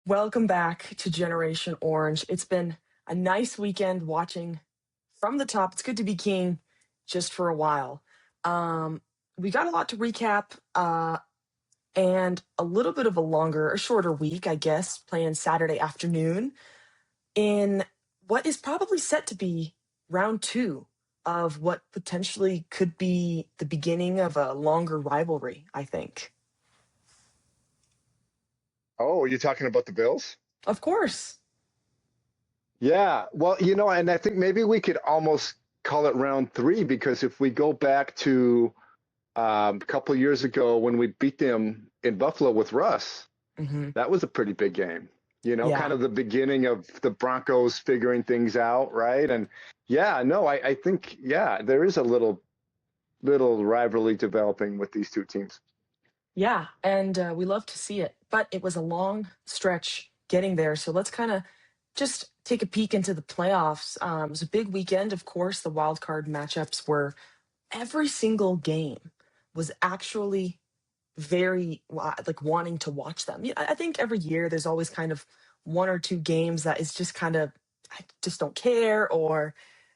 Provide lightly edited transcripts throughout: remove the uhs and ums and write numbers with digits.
Welcome back to Generation Orange. It's been a nice weekend watching from the top. It's good to be king just for a while. Um, we got a lot to recap and a little bit of a shorter week, I guess, playing Saturday afternoon in what is probably set to be round two of what potentially could be the beginning of a longer rivalry, I think. Oh, you're talking about the Bills? Of course. Yeah. Well, and I think maybe we could almost call it round three because if we go back to a couple of years ago when we beat them in Buffalo with Russ, Hmm. that was a pretty big game. Kind Yeah. of the beginning of the Broncos figuring things out, right? And yeah, no, I think, yeah, there is a little rivalry developing with these two teams. Yeah, and we love to see it. But it was a long stretch getting there. So let's kind of just take a peek into the playoffs. It was a big weekend, of course. The wild card matchups were every single game was actually very like wanting to watch them. Yeah, I think every year there's always kind of one or two games that is just kind of I just don't care, or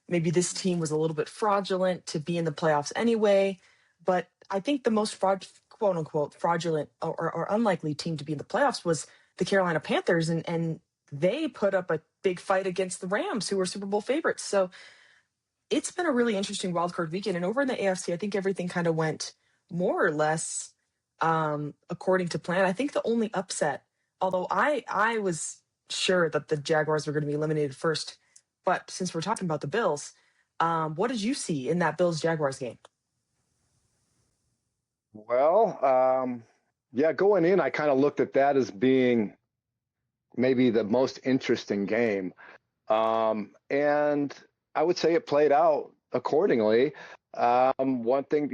maybe this team was a little bit fraudulent to be in the playoffs anyway. But I think the most quote unquote fraudulent or unlikely team to be in the playoffs was the Carolina Panthers, and they put up a big fight against the Rams, who were Super Bowl favorites. So it's been a really interesting wildcard weekend. And over in the AFC, I think everything kind of went more or less according to plan. I think the only upset, although I was sure that the Jaguars were going to be eliminated first, but since we're talking about the Bills, what did you see in that Bills Jaguars game? Well, yeah, going in, I kind of looked at that as being maybe the most interesting game. And I would say it played out accordingly. One thing,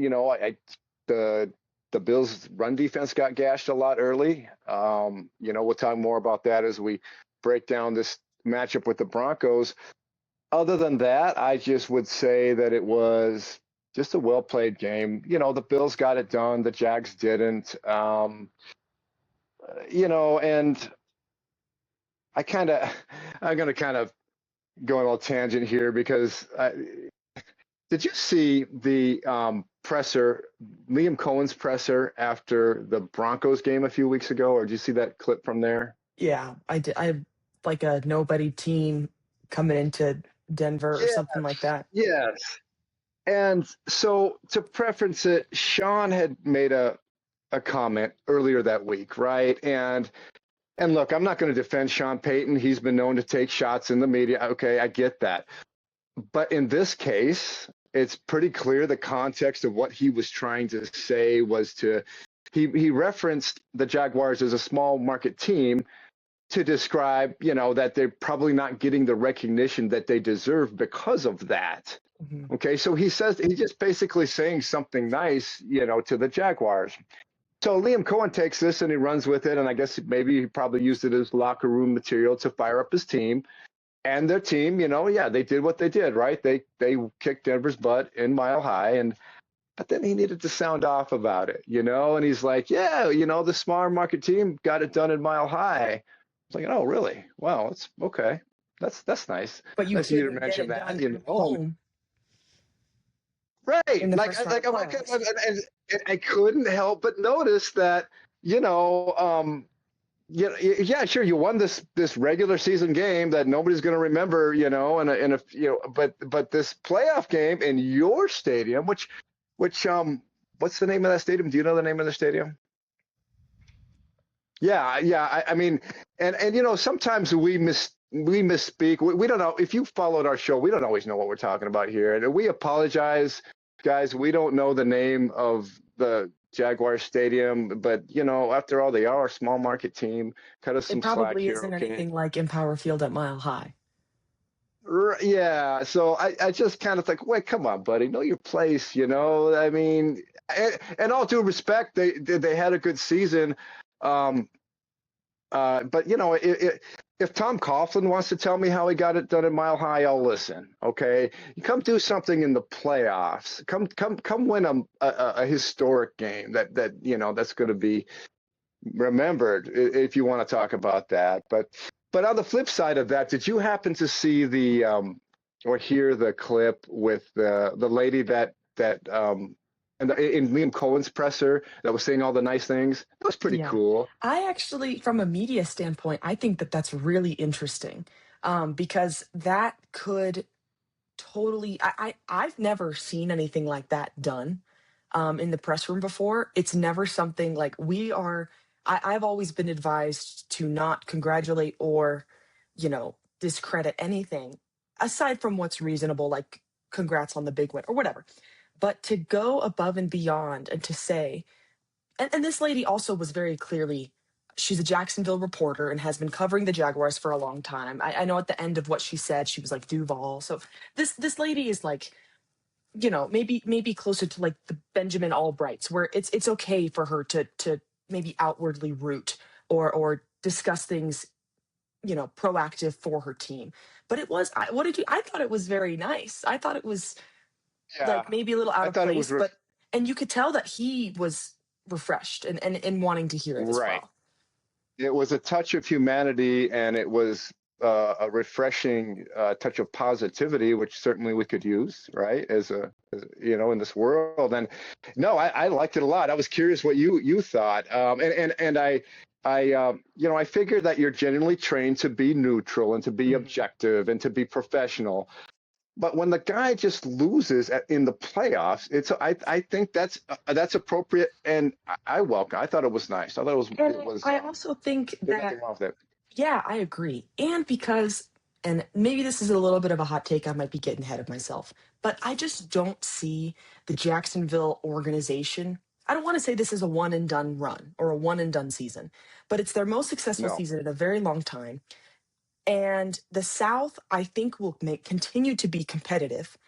the Bills' run defense got gashed a lot early. We'll talk more about that as we break down this matchup with the Broncos. Other than that, I just would say that it was just a well-played game. The Bills got it done, the Jags didn't. And I'm going to kind of go on a little tangent here because did you see the presser, Liam Cohen's presser after the Broncos game a few weeks ago, or did you see that clip from there? Yeah, I did. I like a nobody team coming into Denver or Yeah, something like that. yes. And so to preference it, Sean had made a comment earlier that week, right? And look, I'm not going to defend Sean Payton. He's been known to take shots in the media. Okay, I get that. But in this case, it's pretty clear the context of what he was trying to say was he referenced the Jaguars as a small market team to describe, that they're probably not getting the recognition that they deserve because of that. Hmm. Okay, so he's just basically saying something nice, to the Jaguars. So Liam Cohen takes this and he runs with it, and I guess maybe he probably used it as locker room material to fire up his team. And their team, yeah, they did what they did, right? They kicked Denver's butt in Mile High, but then he needed to sound off about it, and he's like, yeah, the small market team got it done in Mile High. It's like, oh, really? Wow, that's okay. That's nice. But you Nice of you to couldn't get mention it that, done at home right? in the Like, first round of playoffs. I couldn't help but notice that, yeah, sure. You won this regular season game that nobody's going to remember, but this playoff game in your stadium, which, what's the name of that stadium? Do you know the name of the stadium? Yeah, yeah. I mean, and sometimes we misspeak. We don't know if you followed our show. We don't always know what we're talking about here, and we apologize, guys. We don't know the name of the Jaguar Stadium, but after all, they are a small market team. Cut us It some slack probably here, isn't okay? anything like Empower Field at Mile High. Yeah. So I just kind of think, wait, come on, buddy, know your place. I mean, and all due respect, they had a good season. Um, but if Tom Coughlin wants to tell me how he got it done in Mile High, I'll listen. Okay, you come do something in the playoffs. Come win a historic game that's going to be remembered if you want to talk about that. But on the flip side of that, did you happen to see the or hear the clip with the lady that in Liam Cohen's presser that was saying all the nice things? That was pretty Yeah. cool. I actually, from a media standpoint, I think that that's really interesting, because that could totally. I've never seen anything like that done in the press room before. It's never something like we are. I've always been advised to not congratulate or, discredit anything aside from what's reasonable, like congrats on the big win or whatever. But to go above and beyond and to say, and this lady also was very clearly, she's a Jacksonville reporter and has been covering the Jaguars for a long time. I know at the end of what she said, she was like Duval. So this lady is like, maybe closer to like the Benjamin Albrights, where it's okay for her to maybe outwardly root or discuss things, proactive for her team. But it was, I thought it was very nice. I thought it was Yeah, like maybe a little out I of thought it was place, and you could tell that he was refreshed and wanting to hear it as right. well. It was a touch of humanity, and it was a refreshing touch of positivity, which certainly we could use, right? In this world. And no, I liked it a lot. I was curious what you thought, and I figured that you're generally trained to be neutral and to be Mhm. objective and to be professional. But when the guy just loses in the playoffs, I think that's appropriate, and I welcome. I thought it was nice. I thought And it was I also think there's that, nothing wrong with it. yeah, I agree. And because, and maybe this is a little bit of a hot take, I might be getting ahead of myself, but I just don't see the Jacksonville organization. I don't want to say this is a one and done run or a one and done season, but it's their most successful No. season in a very long time. And the South, I think, will continue to be competitive.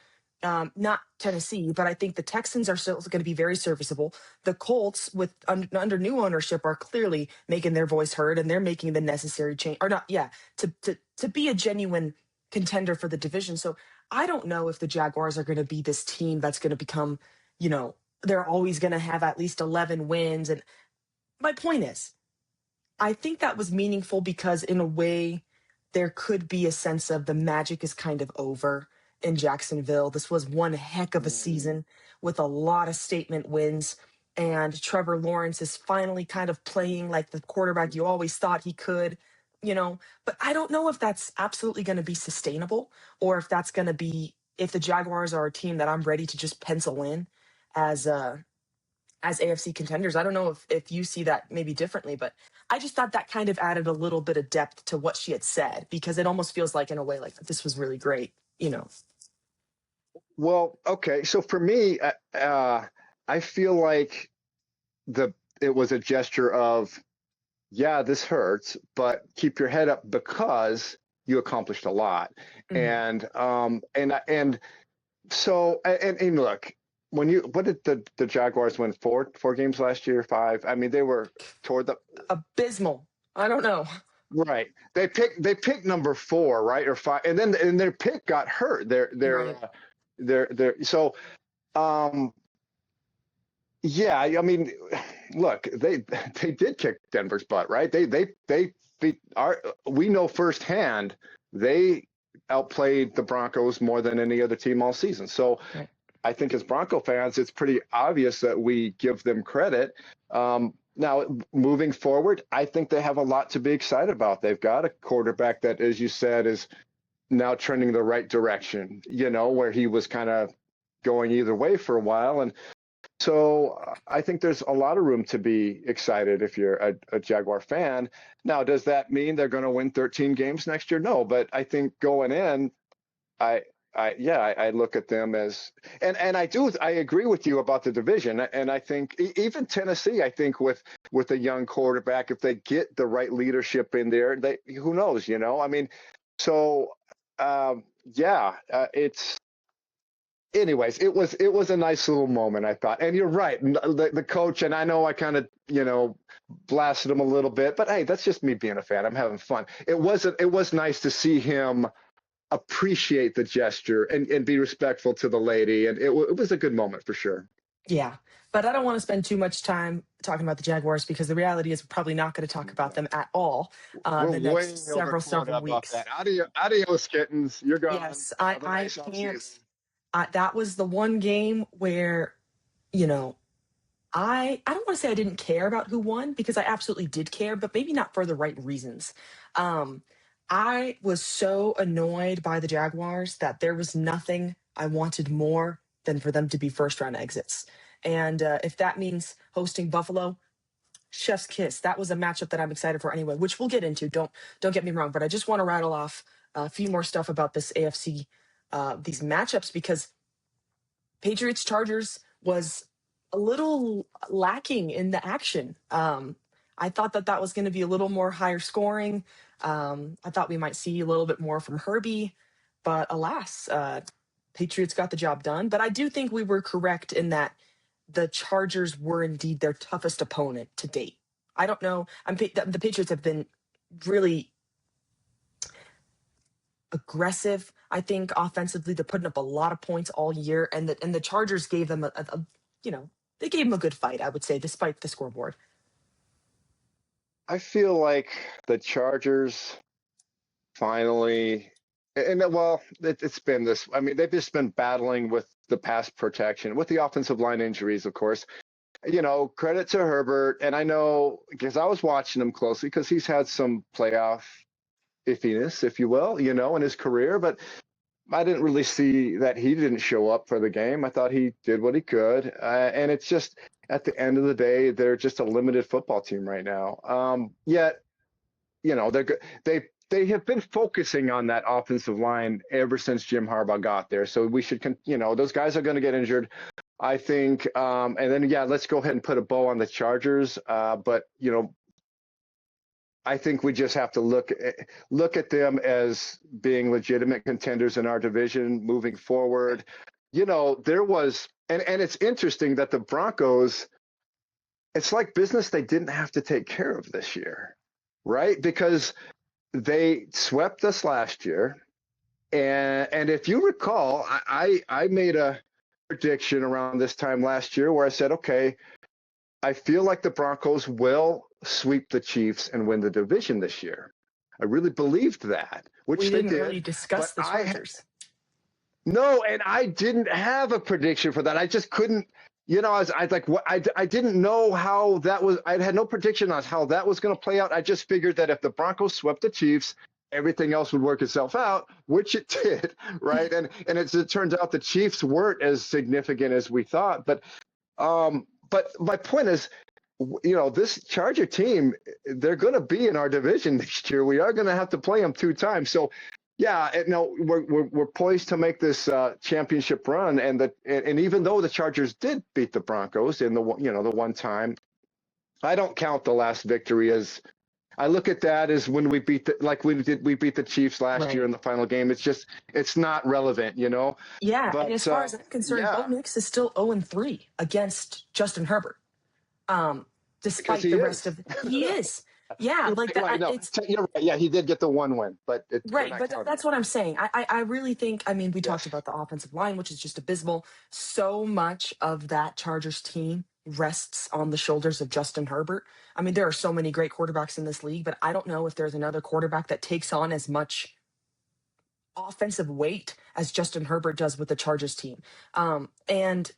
Not Tennessee, but I think the Texans are still going to be very serviceable. The Colts, with under new ownership, are clearly making their voice heard, and they're making the necessary change, or not, yeah, to be a genuine contender for the division. So I don't know if the Jaguars are going to be this team that's going to become, they're always going to have at least 11 wins. And my point is, I think that was meaningful because, in a way, there could be a sense of the magic is kind of over in Jacksonville. This was one heck of a Mm. season with a lot of statement wins. And Trevor Lawrence is finally kind of playing like the quarterback you always thought he could, But I don't know if that's absolutely going to be sustainable, or if that's going to be, if the Jaguars are a team that I'm ready to just pencil in as as AFC contenders. I don't know if you see that maybe differently, but I just thought that kind of added a little bit of depth to what she had said, because it almost feels like, in a way, like this was really great. Well, okay. So for me, I feel like the it was a gesture of, yeah, this hurts, but keep your head up because you accomplished a lot. Hmm. And so and look, what did the Jaguars win, four games last year, five? I mean, they were toward the Abysmal. I don't know. right. They picked number four, right, or five, and their pick got hurt. Right. So um yeah, I mean, look, they did kick Denver's butt, right? They beat our. We know firsthand they outplayed the Broncos more than any other team all season. So Right. I think as Bronco fans, it's pretty obvious that we give them credit. Now, moving forward, I think they have a lot to be excited about. They've got a quarterback that, as you said, is now trending the right direction. Where he was kind of going either way for a while, and so I think there's a lot of room to be excited if you're a Jaguar fan. Now, does that mean they're going to win 13 games next year? No, but I think going in, I I look at them as, and I agree with you about the division, and I think even Tennessee, I think with a young quarterback, if they get the right leadership in there, they who knows. I mean, so it's anyways, it was a nice little moment, I thought. And you're right, the coach, and I know I kind of blasted him a little bit, but hey, that's just me being a fan. I'm having fun. It was nice to see him appreciate the gesture and be respectful to the lady, and it was a good moment for sure. Yeah. But I don't want to spend too much time talking about the Jaguars because the reality is we're probably not going to talk about them at all We're the way next over quota several about that. weeks. Adios, kittens. You're gone. Yes, Have a I nice off can't. season. That was the one game where, you know, I don't want to say I didn't care about who won because I absolutely did care, but maybe not for the right reasons. Um, I was so annoyed by the Jaguars that there was nothing I wanted more than for them to be first round exits. And if that means hosting Buffalo, chef's kiss. That was a matchup that I'm excited for anyway, which we'll get into. Don't get me wrong, but I just want to rattle off a few more stuff about this AFC, these matchups because Patriots Chargers was a little lacking in the action. I thought that that was going to be a little more higher scoring. I thought we might see a little bit more from Herbie, but alas, Patriots got the job done. But I do think we were correct in that the Chargers were indeed their toughest opponent to date. I don't know. The Patriots have been really aggressive. I think offensively, they're putting up a lot of points all year, and the Chargers gave them they gave them a good fight. I would say, despite the scoreboard. I feel like the Chargers finally, and well, it's been this. I mean, they've just been battling with the pass protection, with the offensive line injuries, of course. Credit to Herbert, and I know because I was watching him closely because he's had some playoff iffiness, if you will, in his career, but I didn't really see that he didn't show up for the game. I thought he did what he could, and it's just at the end of the day, they're just a limited football team right now. Yet, they're good. They have been focusing on that offensive line ever since Jim Harbaugh got there. So we should, those guys are going to get injured, I think. And then, let's go ahead and put a bow on the Chargers. But I think we just have to look at them as being legitimate contenders in our division moving forward. There was, and it's interesting that the Broncos, it's like business they didn't have to take care of this year, right? Because they swept us last year. And if you recall, I made a prediction around this time last year where I said, okay, I feel like the Broncos will sweep the Chiefs and win the division this year. I really believed that, which We they didn't did. really discuss But the Chargers. no, and I didn't have a prediction for that. I just couldn't. I was like, what? I didn't know how that was. I had no prediction on how that was going to play out. I just figured that if the Broncos swept the Chiefs, everything else would work itself out, which it did, right? And it turns out the Chiefs weren't as significant as we thought. But my point is, this Charger team, they're going to be in our division next year. We are going to have to play them 2 times. So, yeah, no, we're poised to make this championship run. And even though the Chargers did beat the Broncos in the one time, I don't count the last victory as. I look at that as when we beat we beat the Chiefs last year Right. in the final game. It's not relevant, Yeah, and But as far as I'm concerned, Bo yeah, Nix is still 0-3 against Justin Herbert. Um, because despite he the rest is. of he is. Yeah, like that. Right. No, It's you're right. Yeah, he did get the one win, but we're right, not but counting that's it. what I'm saying. I really think. I mean, we talked Yes. about the offensive line, which is just abysmal. So much of that Chargers team rests on the shoulders of Justin Herbert. I mean, there are so many great quarterbacks in this league, but I don't know if there's another quarterback that takes on as much offensive weight as Justin Herbert does with the Chargers team. And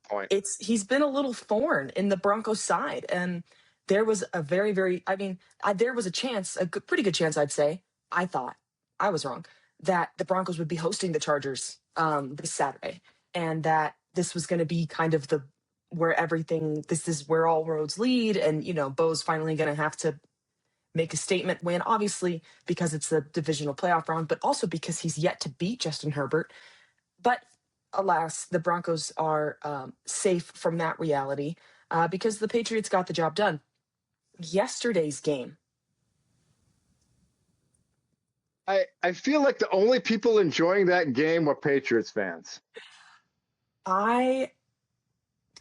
Point. he's been a little thorn in the Broncos side, and there was a very very there was a chance, pretty good chance, I'd say. I thought I was wrong that the Broncos would be hosting the Chargers this Saturday, and that this was going to be kind of the where everything this is where all roads lead, and Bo's finally going to have to make a statement win, obviously because it's the divisional playoff round, but also because he's yet to beat Justin Herbert. But alas, the Broncos are safe from that reality because the Patriots got the job done. Yesterday's game. I feel like the only people enjoying that game were Patriots fans. I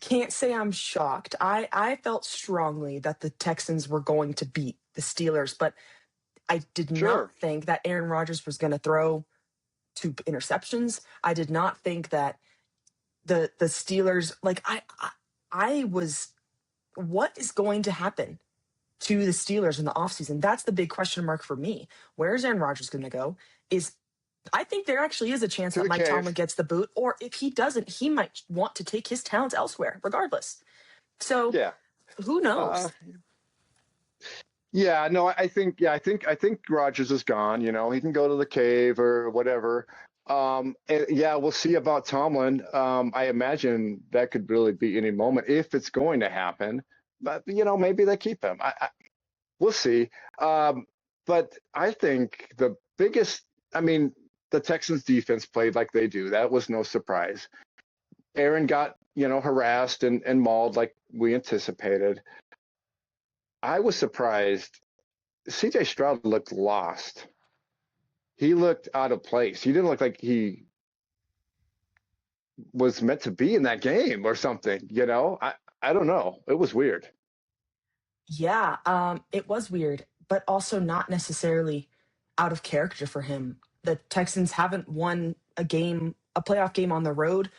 can't say I'm shocked. I felt strongly that the Texans were going to beat the Steelers, but I did not Sure. think that Aaron Rodgers was going to throw 2 interceptions. I did not think that the Steelers, like I was, what is going to happen to the Steelers in the offseason? That's the big question mark for me. Where's Aaron Rodgers going to go? Is I think there actually is a chance To that the Mike Tomlin cave. gets the boot, or if he doesn't, he might want to take his talents elsewhere, regardless. So Yeah. who Uh, knows? yeah, no, I think Rogers is gone. He can go to the cave or whatever. And yeah, we'll see about Tomlin. I imagine that could really be any moment if it's going to happen. But maybe they keep him. We'll see. Um, but I think the biggest, I mean, the Texans defense played like they do. That was no surprise. Aaron got, harassed and mauled like we anticipated. I was surprised. CJ Stroud looked lost. He looked out of place. He didn't look like he was meant to be in that game or something. I don't know. It was weird. Yeah, it was weird, but also not necessarily out of character for him. The Texans haven't won a playoff game on the road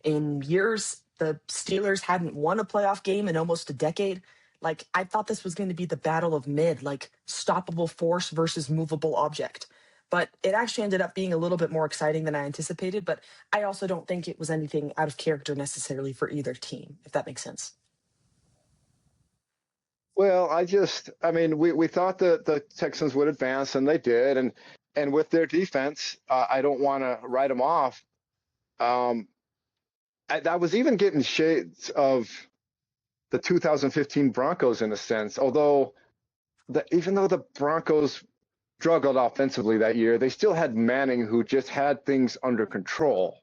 in years. The Steelers hadn't won a playoff game in almost a decade. Like, I thought this was going to be the battle of mid, like stoppable force versus movable object. But it actually ended up being a little bit more exciting than I anticipated. But I also don't think it was anything out of character necessarily for either team, if that makes sense. Well, I mean, we thought that the Texans would advance, and they did. And with their defense, I don't want to write them off. Um, I was even getting shades of the 2015 Broncos in a sense, although even though the Broncos struggled offensively that year, they still had Manning who just had things under control,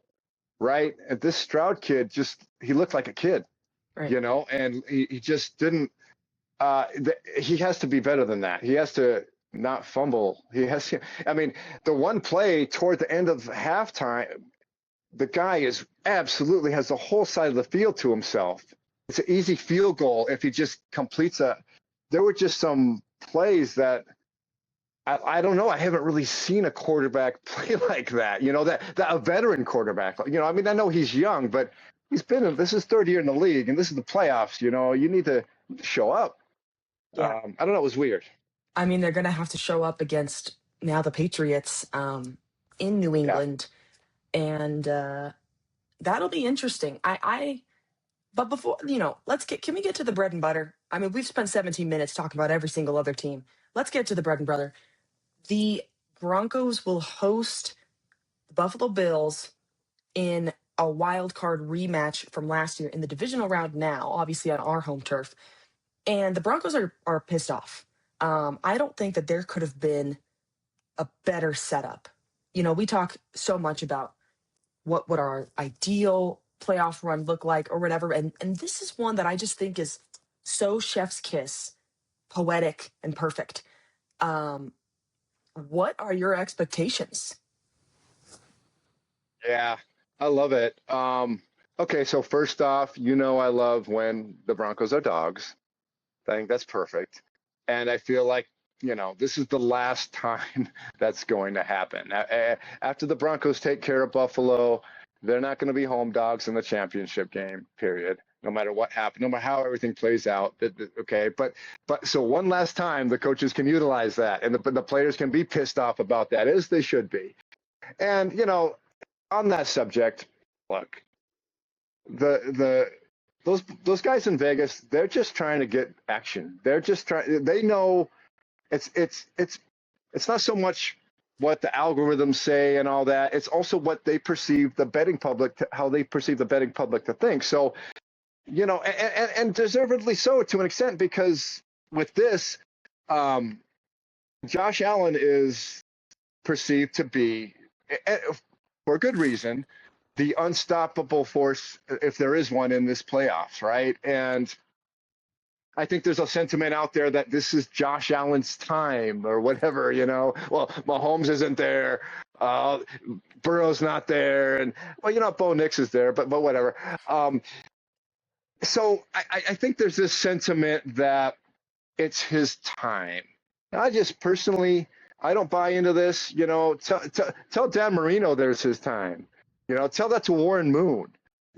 right? And this Stroud kid he looked like a kid, Right. and he just didn't. He has to be better than that. He has to not fumble. I mean, the one play toward the end of halftime, the guy absolutely has the whole side of the field to himself. It's an easy field goal if he just completes a. There were just some plays that I don't know. I haven't really seen a quarterback play like that. That a veteran quarterback. I mean, I know he's young, but this is third year in the league, and this is the playoffs. You need to show up. Yeah. I don't know. It was weird. I mean, they're going to have to show up against now the Patriots in New Yeah. England, and that'll be interesting. But before can we get to the bread and butter? I mean, we've spent 17 minutes talking about every single other team. Let's get to the bread and butter. The Broncos will host the Buffalo Bills in a wild card rematch from last year in the divisional round. Now, obviously on our home turf, and the Broncos are pissed off. I don't think that there could have been a better setup. We talk so much about what would our ideal playoff run look like or whatever, and this is one that I just think is so chef's kiss, poetic and perfect. Um, what are your expectations? Yeah. I love it. Okay. So first off, I love when the Broncos are dogs. I think that's perfect. And I feel like, this is the last time that's going to happen. After the Broncos take care of Buffalo, they're not going to be home dogs in the championship game, period. No matter what happens, no matter how everything plays out. Okay. But so one last time, the coaches can utilize that and the players can be pissed off about that, as they should be. And, on that subject, look, the those guys in Vegas, they're just trying to get action. They're just trying. They know it's not so much what the algorithms say and all that. It's also what they perceive the betting public, how they perceive the betting public to think. So, and deservedly so to an extent, because with this, Josh Allen is perceived to be, for good reason, the unstoppable force, if there is one, in this playoffs, right? And I think there's a sentiment out there that this is Josh Allen's time or whatever, Well, Mahomes isn't there, Burrow's not there, and Bo Nix is there, but whatever. So I think there's this sentiment that it's his time. I just personally, I don't buy into this. Tell Dan Marino there's his time. Tell that to Warren Moon.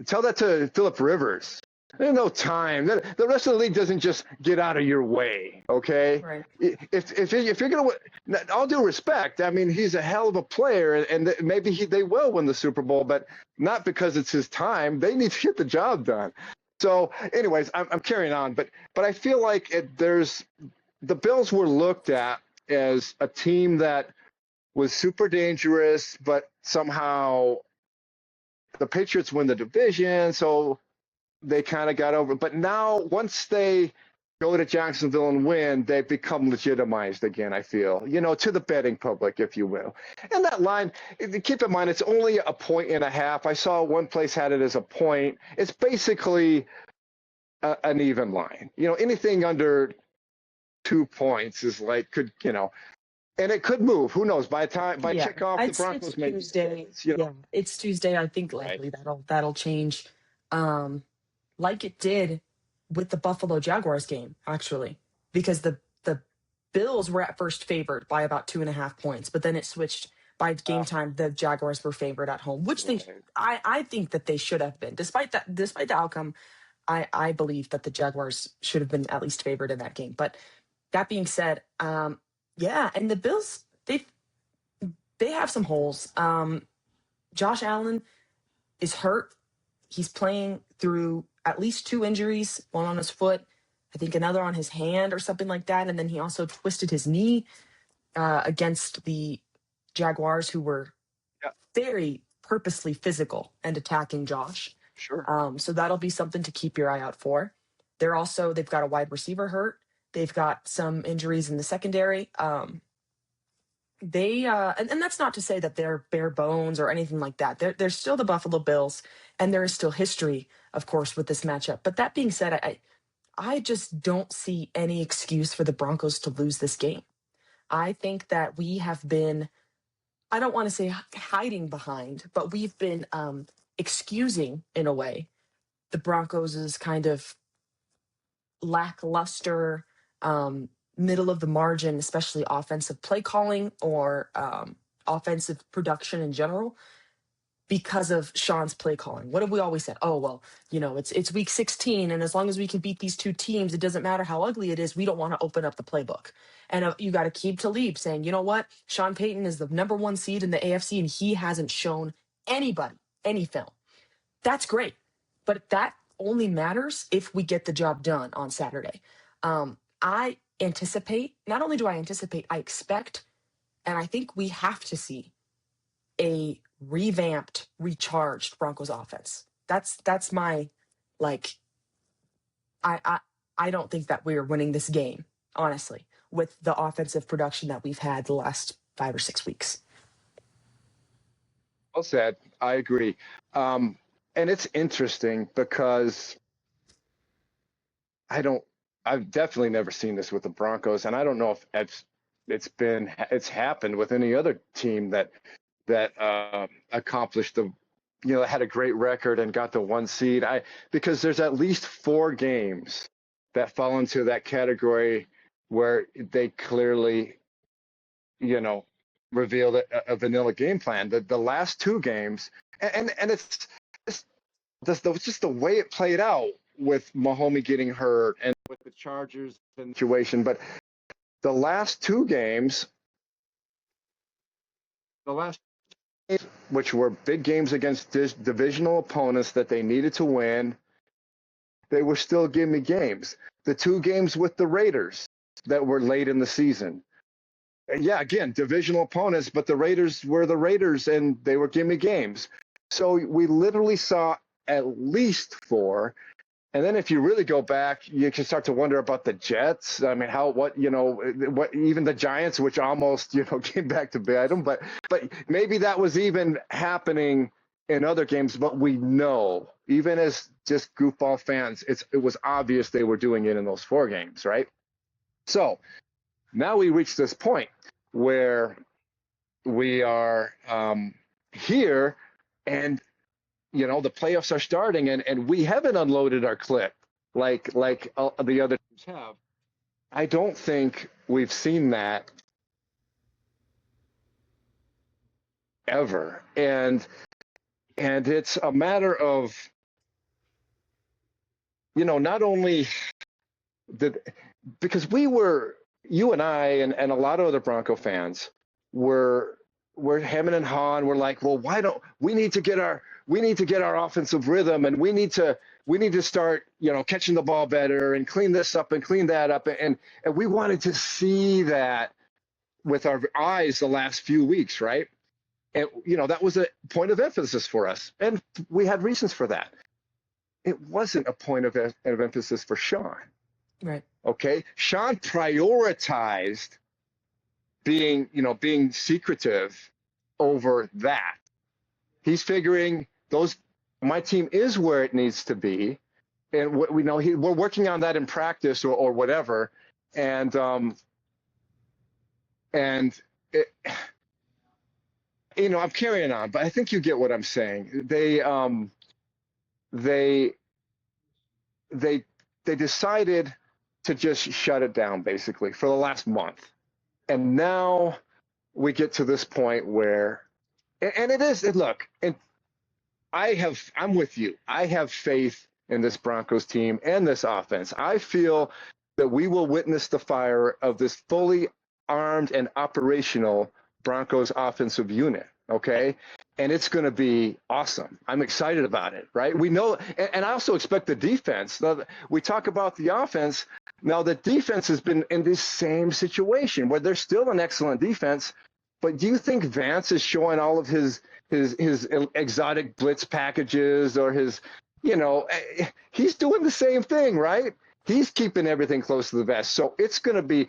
Tell that to Phillip Rivers. There's no time. The rest of the league doesn't just get out of your way, okay? Right. If you're going to, all due respect, I mean, he's a hell of a player, and maybe they will win the Super Bowl, but not because it's his time. They need to get the job done. So, anyways, I'm carrying on, but I feel like the Bills were looked at as a team that was super dangerous, but somehow the Patriots win the division, so they kind of got over. But now, once they go to Jacksonville and win, they become legitimized again, I feel, to the betting public, if you will. And that line, keep in mind, it's only a point and a half. I saw one place had it as a point. It's basically an even line. Anything under 2 points is like, and it could move. Who knows? By Yeah, kickoff, the Broncos it's may be Tuesday. six, Yeah, it's Tuesday. I think Right. likely that'll change, um, like it did with the Buffalo Jaguars game, actually, because the Bills were at first favored by about 2.5 points, but then it switched by game time. The Jaguars were favored at home, which Right. I think that they should have been. Despite the outcome, I believe that the Jaguars should have been at least favored in that game. But that being said, yeah, and the Bills, they have some holes. Josh Allen is hurt. He's playing through at least 2 injuries, one on his foot, I think another on his hand or something like that. And then he also twisted his knee against the Jaguars, who were Yeah, very purposely physical and attacking Josh. sure. So that'll be something to keep your eye out for. They've got a wide receiver hurt. They've got some injuries in the secondary. And that's not to say that they're bare bones or anything like that. They're still the Buffalo Bills, and there is still history, of course, with this matchup. But that being said, I just don't see any excuse for the Broncos to lose this game. I think that we have been, I don't want to say hiding behind, but we've been excusing, in a way, the Broncos' kind of lackluster, middle of the margin, especially offensive play calling or offensive production in general, because of Sean's play calling. What have we always said? Oh, well, it's week 16, and as long as we can beat these 2 teams, it doesn't matter how ugly it is. We don't want to open up the playbook. And you got to keep Talib saying, you know what? Sean Payton is the number 1 seed in the AFC, and he hasn't shown anybody any film. That's great. But that only matters if we get the job done on Saturday. I anticipate, not only do I anticipate, I expect, and I think we have to see a revamped, recharged Broncos offense. That's my, like, I don't think that we're winning this game, honestly, with the offensive production that we've had the last 5 or 6 weeks. Well said. I agree. And it's interesting because I've definitely never seen this with the Broncos, and I don't know if it's happened with any other team that accomplished had a great record and got the 1 seed. Because there's at least 4 games that fall into that category where they clearly, revealed a vanilla game plan. The last 2 games, and it's just the way it played out with Mahomes getting hurt and with the Chargers situation. But the last 2 games, which were big games against divisional opponents that they needed to win, they were still gimme games. The 2 games with the Raiders that were late in the season, yeah, again, divisional opponents, but the Raiders were the Raiders, and they were gimme games. So we literally saw at least 4. And then if you really go back, you can start to wonder about the Jets. I mean, what even the Giants, which almost, came back to bite them. But maybe that was even happening in other games. But we know, even as just goofball fans, it was obvious they were doing it in those 4 games, right? So now we reach this point where we are here, and the playoffs are starting, and we haven't unloaded our clip like the other teams have. I don't think we've seen that ever, and it's a matter of not only did, because you and I and a lot of other Bronco fans were hemming and hawing. We're like, well, why don't we need to get our offensive rhythm, and we need to start, catching the ball better and clean this up and clean that up. And we wanted to see that with our eyes the last few weeks, right? And, that was a point of emphasis for us. And we had reasons for that. It wasn't a point of emphasis for Sean. Right. Okay. Sean prioritized being secretive over that. He's figuring my team is where it needs to be. And we know we're working on that in practice or whatever. And it, I'm carrying on, but I think you get what I'm saying. They decided to just shut it down basically for the last month. And now we get to this point where, and look, and I'm with you. I have faith in this Broncos team and this offense. I feel that we will witness the fire of this fully armed and operational Broncos offensive unit. Okay. And it's going to be awesome. I'm excited about it, right? We know, and I also expect the defense. Now, we talk about the offense. Now, the defense has been in this same situation where they're still an excellent defense. But do you think Vance is showing all of his exotic blitz packages or he's doing the same thing, right? He's keeping everything close to the vest. So it's going to be,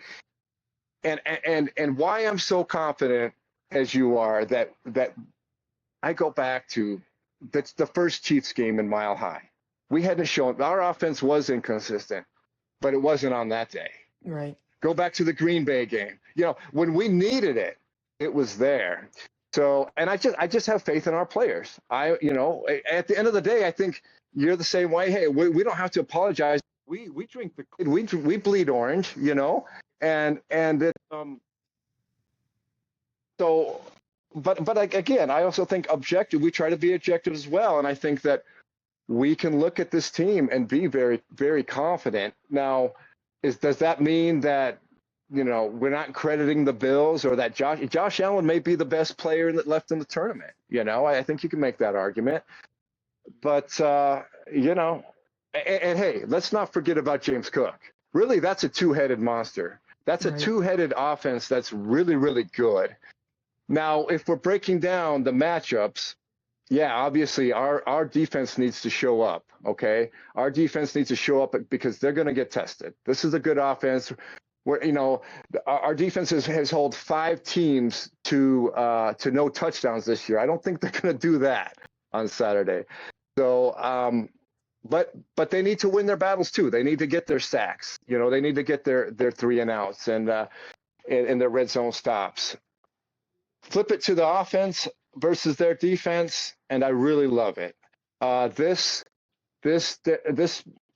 and why I'm so confident as you are that I go back to that's the first Chiefs game in Mile High. We hadn't shown our offense was inconsistent, but it wasn't on that day. Right. Go back to the Green Bay game. When we needed it, it was there. So, and I just have faith in our players. At the end of the day, I think you're the same way. Hey, we don't have to apologize. We drink we bleed orange, and it, so, but again, I also think objective. We try to be objective as well, and I think that we can look at this team and be very, very confident. Now, does that mean that we're not crediting the Bills or that Josh Allen may be the best player left in the tournament? I think you can make that argument. But and hey, let's not forget about James Cook. Really, that's a two-headed monster. That's a two-headed offense that's really, really good. Now, if we're breaking down the matchups, yeah, obviously our defense needs to show up, okay? Our defense needs to show up because they're going to get tested. This is a good offense. Where our defense has held 5 teams to no touchdowns this year. I don't think they're going to do that on Saturday. So, but they need to win their battles too. They need to get their sacks. They need to get their 3 and outs and their red zone stops. Flip it to the offense versus their defense, and I really love it. This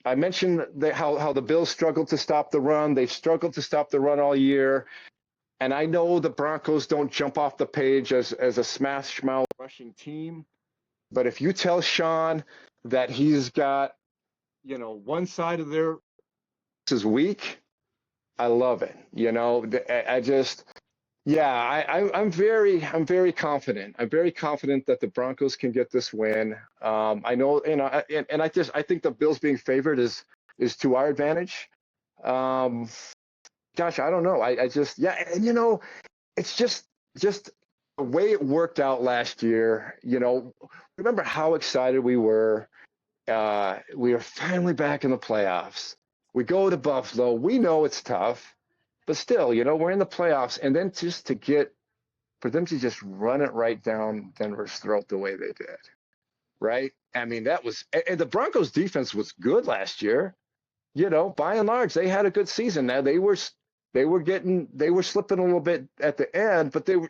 I mentioned how the Bills struggled to stop the run. They've struggled to stop the run all year. And I know the Broncos don't jump off the page as a smash mouth rushing team. But if you tell Sean that he's got, one side of their is weak, I love it. I'm very confident. I'm very confident that the Broncos can get this win. I know, and I think the Bills being favored is to our advantage. Gosh, I don't know. And it's just the way it worked out last year. Remember how excited we were. We are finally back in the playoffs. We go to Buffalo. We know it's tough. But still, we're in the playoffs, and then for them to just run it right down Denver's throat the way they did, right? I mean, and the Broncos defense was good last year. By and large, they had a good season. Now they were slipping a little bit at the end, but they were,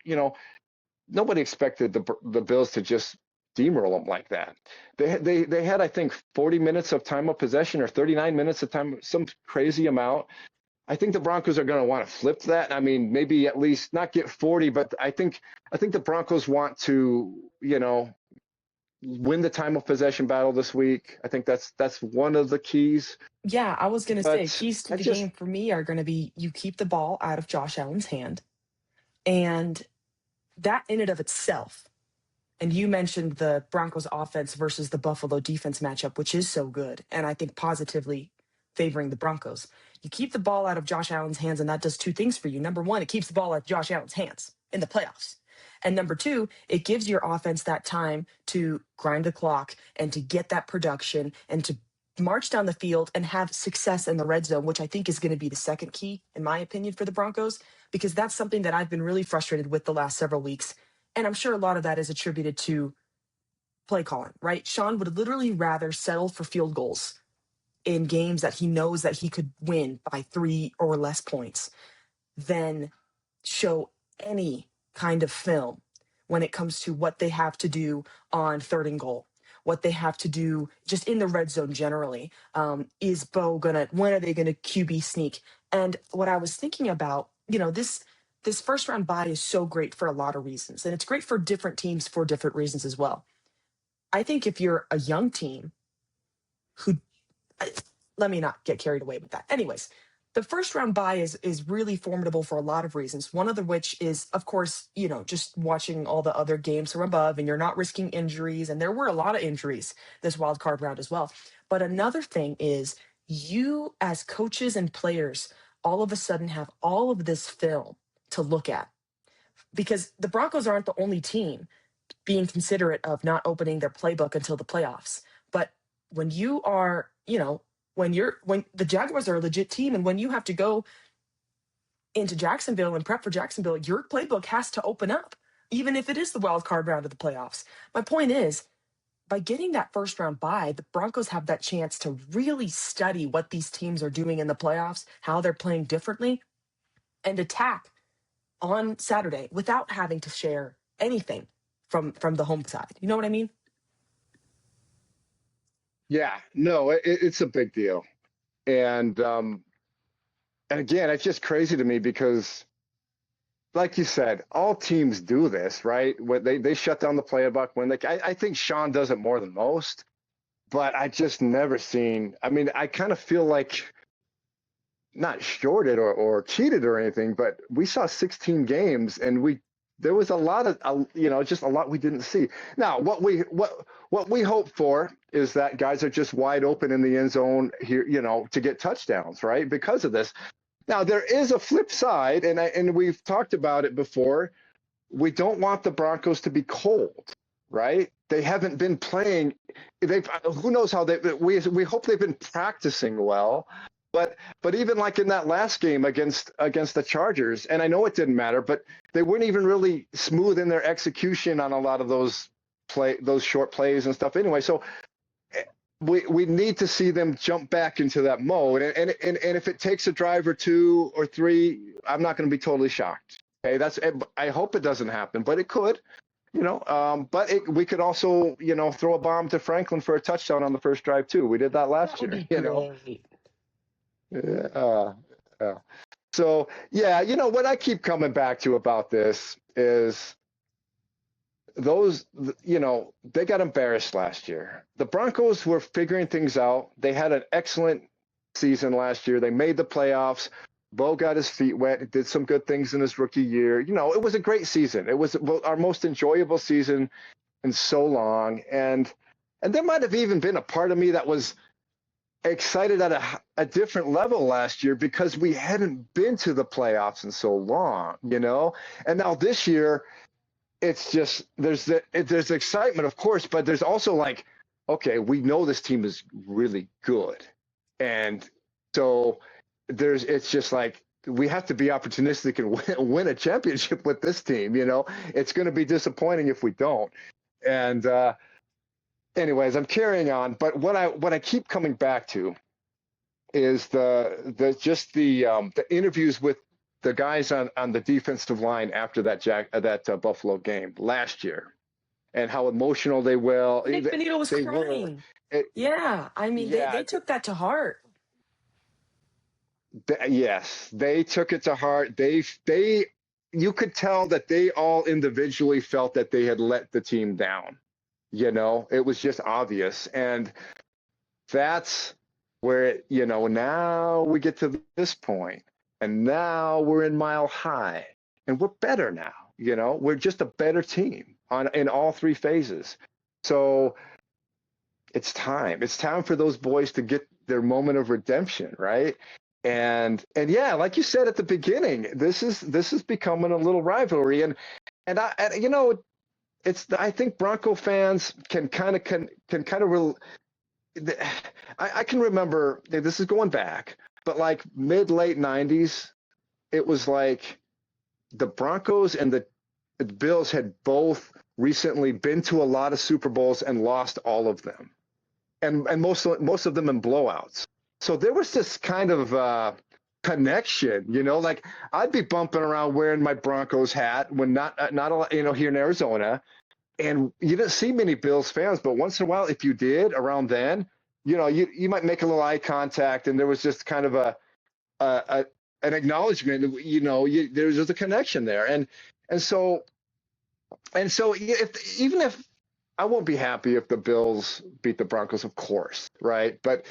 nobody expected the Bills to just steamroll them like that. They had, I think, 40 minutes of time of possession or 39 minutes of time, some crazy amount. I think the Broncos are going to want to flip that. I mean, maybe at least not get 40, but I think the Broncos want to, win the time of possession battle this week. I think that's one of the keys. Yeah, I was going to say But keys to I the just game for me are going to be you keep the ball out of Josh Allen's hand. And that in and of itself, and you mentioned the Broncos offense versus the Buffalo defense matchup, which is so good. And I think positively favoring the Broncos. You keep the ball out of Josh Allen's hands, and that does two things for you. Number one, it keeps the ball out of Josh Allen's hands in the playoffs. And number two, it gives your offense that time to grind the clock and to get that production and to march down the field and have success in the red zone, which I think is going to be the second key, in my opinion, for the Broncos, because that's something that I've been really frustrated with the last several weeks. And I'm sure a lot of that is attributed to play calling, right? Sean would literally rather settle for field goals in games that he knows that he could win by 3 or less points than show any kind of film when it comes to what they have to do on 3rd and goal, what they have to do just in the red zone generally. Is Bo when are they gonna QB sneak? And what I was thinking about, this first round bye is so great for a lot of reasons, and it's great for different teams for different reasons as well. I think if you're a young team who let me not get carried away with that. Anyways, the first round bye is really formidable for a lot of reasons. One of the which is, of course, just watching all the other games from above, and you're not risking injuries. And there were a lot of injuries this wild card round as well. But another thing is you as coaches and players all of a sudden have all of this film to look at, because the Broncos aren't the only team being considerate of not opening their playbook until the playoffs. But when you are, when the Jaguars are a legit team, and when you have to go into Jacksonville and prep for Jacksonville, your playbook has to open up, even if it is the wild card round of the playoffs. My point is, by getting that first round bye, the Broncos have that chance to really study what these teams are doing in the playoffs, how they're playing differently, and attack on Saturday without having to share anything from the home side. You know what I mean? Yeah, no, it's a big deal. And again, it's just crazy to me because, like you said, all teams do this, right? When they shut down the playbook I think Sean does it more than most, but I just never seen. I mean, I kind of feel like not shorted or cheated or anything, but we saw 16 games and there was a lot of just a lot we didn't see. Now, what we hope for is that guys are just wide open in the end zone here, to get touchdowns, right? Because of this. Now, there is a flip side, and we've talked about it before. We don't want the Broncos to be cold, right? They haven't been playing. Who knows how we hope they've been practicing well. But even like in that last game against the Chargers, and I know it didn't matter, but they weren't even really smooth in their execution on a lot of those short plays and stuff anyway. So we need to see them jump back into that mode. And if it takes a drive or 2 or 3, I'm not going to be totally shocked. Okay, I hope it doesn't happen, but it could. But we could also, throw a bomb to Franklin for a touchdown on the first drive too. We did that last That would year. be great. Yeah. So, yeah, what I keep coming back to about this is they got embarrassed last year. The Broncos were figuring things out. They had an excellent season last year. They made the playoffs. Bo got his feet wet, did some good things in his rookie year. It was a great season. It was our most enjoyable season in so long. And there might have even been a part of me that was excited at a different level last year because we hadn't been to the playoffs in so long, And now this year, it's just there's excitement, of course, but there's also like, okay, we know this team is really good, and so it's just like we have to be opportunistic and win a championship with this team. It's going to be disappointing if we don't. And anyways, I'm carrying on, but what I keep coming back to is the interviews with the guys on the defensive line after that Buffalo game last year, and how emotional they will. Nick Benito was crying. Yeah, I mean, they took that to heart. Yes, they took it to heart. You could tell that they all individually felt that they had let the team down, It was just obvious. And that's where, now we get to this point, and now we're in Mile High, and we're better now. We're just a better team in all three phases. So it's time. It's time for those boys to get their moment of redemption, right? And yeah, like you said at the beginning, this is becoming a little rivalry, and I think Bronco fans can kind of I can remember, this is going back, but like late 90s, it was like the Broncos and the Bills had both recently been to a lot of Super Bowls and lost all of them, and most of them in blowouts. So there was this kind of connection, like I'd be bumping around wearing my Broncos hat when not a lot, here in Arizona, and you didn't see many Bills fans, but once in a while, if you did around then, you might make a little eye contact, and there was just kind of an acknowledgement. There's just a connection there, and so even if I won't be happy if the Bills beat the Broncos, of course, right? But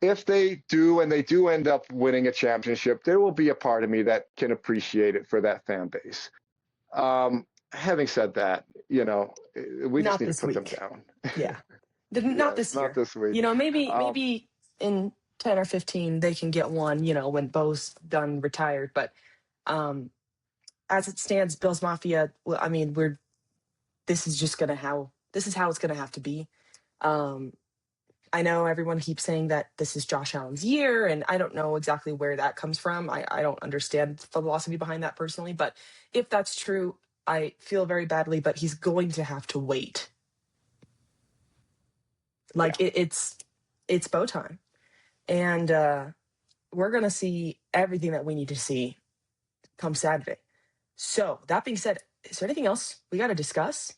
if they do, and they do end up winning a championship, there will be a part of me that can appreciate it for that fan base. Having said that, we just Not need to this put them week. down. Yeah. Not this year. Not this week. Maybe in 10 or 15 they can get one, when Bo's done retired. But as it stands, Bills Mafia, well, I mean, this is how it's gonna have to be. I know everyone keeps saying that this is Josh Allen's year, and I don't know exactly where that comes from. I don't understand the philosophy behind that personally, but if that's true, I feel very badly, but he's going to have to wait. Like it's Bo time. And we're gonna see everything that we need to see come Saturday. So that being said, is there anything else we gotta discuss?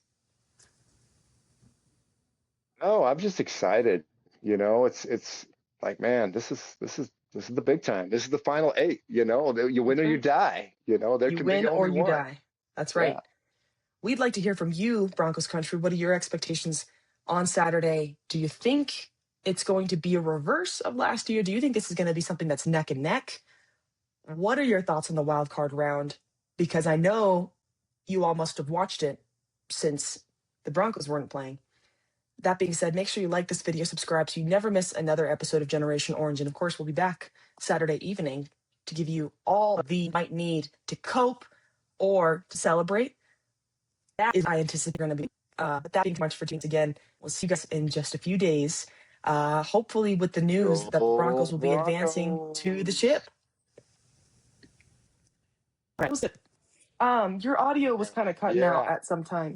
No, I'm just excited. It's like, man, this is the big time. This is the final 8. You win or you die. There You can be win or only you one. die. That's Yeah. right. We'd like to hear from you, Broncos country. What are your expectations on Saturday? Do you think it's going to be a reverse of last year? Do you think this is going to be something that's neck and neck? What are your thoughts on the wild card round? Because I know you all must have watched it since the Broncos weren't playing. That being said, make sure you like this video, subscribe so you never miss another episode of Generation Orange. And of course, we'll be back Saturday evening to give you all the might need to cope or to celebrate. That is, I anticipate, going to be. But that being too much for teams again, we'll see you guys in just a few days. Hopefully, with the news that the Broncos will be advancing to the chip. Right. Your audio was kind of cutting out at some time.